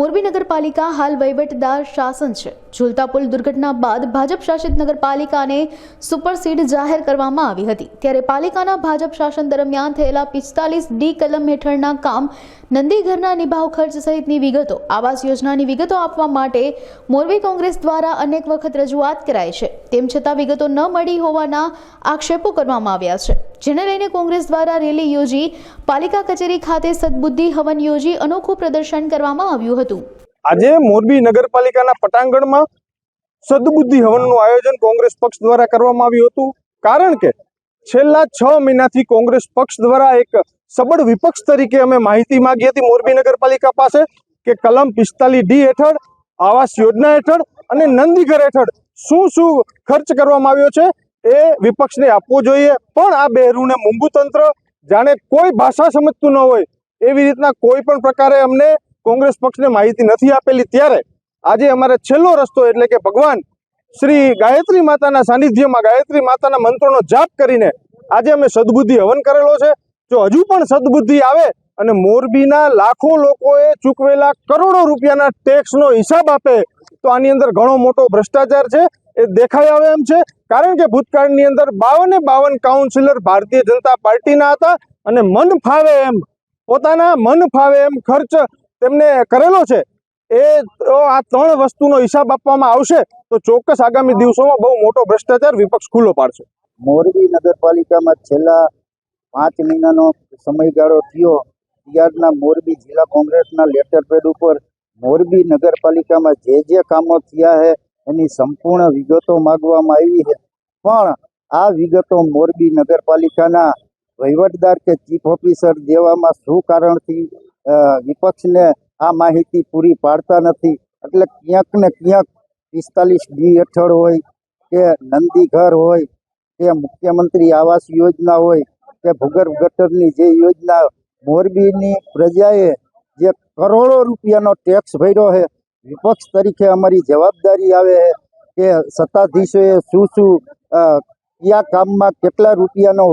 મોરબી નગરપાલિકા હાલ વહીવટદાર શાસન છે। ઝૂલતા પુલ દુર્ઘટના બાદ ભાજપ શાસિત નગરપાલિકાને સુપરસીડ જાહેર કરવામાં આવી હતી। ત્યારે પાલિકાના ભાજપ શાસન દરમિયાન થયેલા 45D કલમ હેઠળના કામ, નંદીઘરના નિભાવ ખર્ચ સહિતની વિગતો, આવાસ યોજનાની વિગતો આપવા માટે મોરબી કોંગ્રેસ દ્વારા અનેક વખત રજૂઆત કરાઈ છે। તેમ છતાં વિગતો ન મળી હોવાના આક્ષેપો કરવામાં આવ્યા છે, જેને લઈને કોંગ્રેસ દ્વારા રેલી યોજી પાલિકા કચેરી ખાતે સદબુદ્ધિ હવન યોજી અનોખું પ્રદર્શન કરવામાં આવ્યું હતું। આજે મોરબી નગરપાલિકાના પટાંગણમાં સદબુદ્ધિ હવનનું આયોજન કોંગ્રેસ પક્ષ દ્વારા કરવામાં આવ્યું હતું। કારણ કે છેલ્લા 6 મહિનાથી કોંગ્રેસ પક્ષ દ્વારા એક સબળ વિપક્ષ તરીકે અમે માહિતી માંગી હતી મોરબી નગરપાલિકા પાસે કે કલમ 45D હેઠળ, આવાસ યોજના હેઠળ અને નંદીઘર હેઠળ શું ખર્ચ કરવામાં આવ્યો છે એ વિપક્ષને આપવો જોઈએ। પણ આ બહેરુને મૂંગું તંત્ર, જાણે કોઈ ભાષા સમજતું ન હોય એવી રીતના કોઈ પણ પ્રકારે અમને કોંગ્રેસ પક્ષને માહિતી નથી આપેલી। ત્યારે આજે અમારે છેલ્લો રસ્તો એટલે કે ભગવાન શ્રી ગાયત્રી માતાના સાનિધ્યમાં ગાયત્રી માતાના મંત્રોનો જાપ કરીને આજે અમે સદબુદ્ધિ હવન કરેલો છે। જો હજુ પણ સદબુદ્ધિ આવે અને મોરબીના લાખો લોકોએ ચૂકવેલા કરોડો રૂપિયાના ટેક્સનો હિસાબ આપે તો આની અંદર ઘણો મોટો ભ્રષ્ટાચાર છે એ દેખાઈ આવે એમ છે। કારણ કે ભૂતકાળની અંદર 52 કાઉન્સિલર ભારતીય જનતા પાર્ટીના હતા અને મન ફાવે એમ પોતાના મન ફાવે એમ ખર્ચ તેમને કરેલો છે। આ 3 વસ્તુનો હિસાબ આપવામાં આવશે તો ચોક્કસ આગામી દિવસોમાં બહુ મોટો ભ્રષ્ટાચાર વિપક્ષ ખુલ્લો પાડશે। મોરબી નગરપાલિકામાં છેલ્લા 5 મહિનાનો સમયગાળો થયો ત્યારના મોરબી જિલ્લા કોંગ્રેસના લેટર પેડ ઉપર મોરબી નગરપાલિકામાં જે કામો થયા છે એની સંપૂર્ણ વિગતો માગવામાં આવી છે। પણ આ વિગતો મોરબી નગરપાલિકાના વહીવટદાર કે ચીફ ઓફિસર દેવામાં શું કારણથી વિપક્ષને આ માહિતી પૂરી પાડતા નથી। એટલે ક્યાંક ને ક્યાંક 45D હેઠળ હોય કે નંદીઘર હોય કે મુખ્યમંત્રી આવાસ યોજના હોય કે ભૂગર્ભ ગટરની જે યોજના, મોરબીની પ્રજાએ જે કરોડો રૂપિયાનો ટેક્સ ભર્યો છે, વિપક્ષ તરીકે અમારી જવાબદારી આવે છે કે સત્તાધીશોએ શું કયા કામમાં કેટલા રૂપિયાનો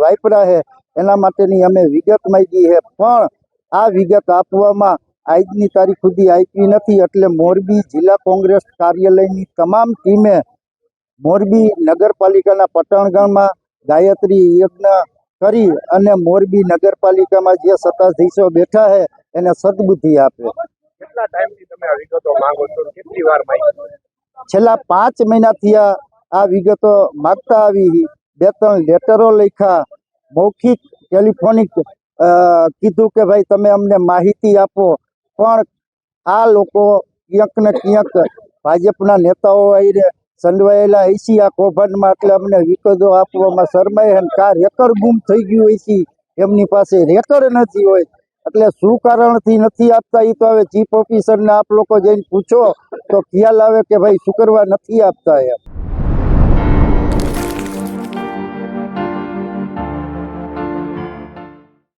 વાપર્યા છે એના માટેની અમે વિગત માંગી છે। પણ આ વિગત આપવામાં આજની તારીખ સુધી આપી નથી। એટલે મોરબી જિલ્લા કોંગ્રેસ કાર્યાલયની તમામ ટીમે મોરબી નગરપાલિકાના પટાંગણમાં ગાયત્રી યજ્ઞ કરી અને મોરબી નગરપાલિકામાં જે સત્તાધીશો બેઠા છે એને સદબુદ્ધિ આપે। કેટલા ટાઈમથી તમે આ વિગતો માંગો છો? કેટલી વાર માંગી? છેલ્લા 5 મહિનાથી આ વિગતો માગતા આવી। 2-3 લેટરો લખ્યા, મૌખિક, ટેલિફોનિક કીધું કે ભાઈ તમે અમને માહિતી આપો। પણ આ લોકો ક્યાંક ને ક્યાંક ભાજપના નેતાઓ આવીને સંડવાયેલા હશે આ કૌભાંડમાં, એટલે અમને વિગતો આપવામાં શરમાય છે। કા રેકર્ડ ગુમ થઈ ગયું હશે, એમની પાસે રેકર્ડ નથી હોય, એટલે શું કારણથી નથી આપતા એ તો હવે ચીફ ઓફિસરને આપ લોકો જઈને પૂછો તો ખ્યાલ આવે કે ભાઈ શું કરવા નથી આપતા એમ।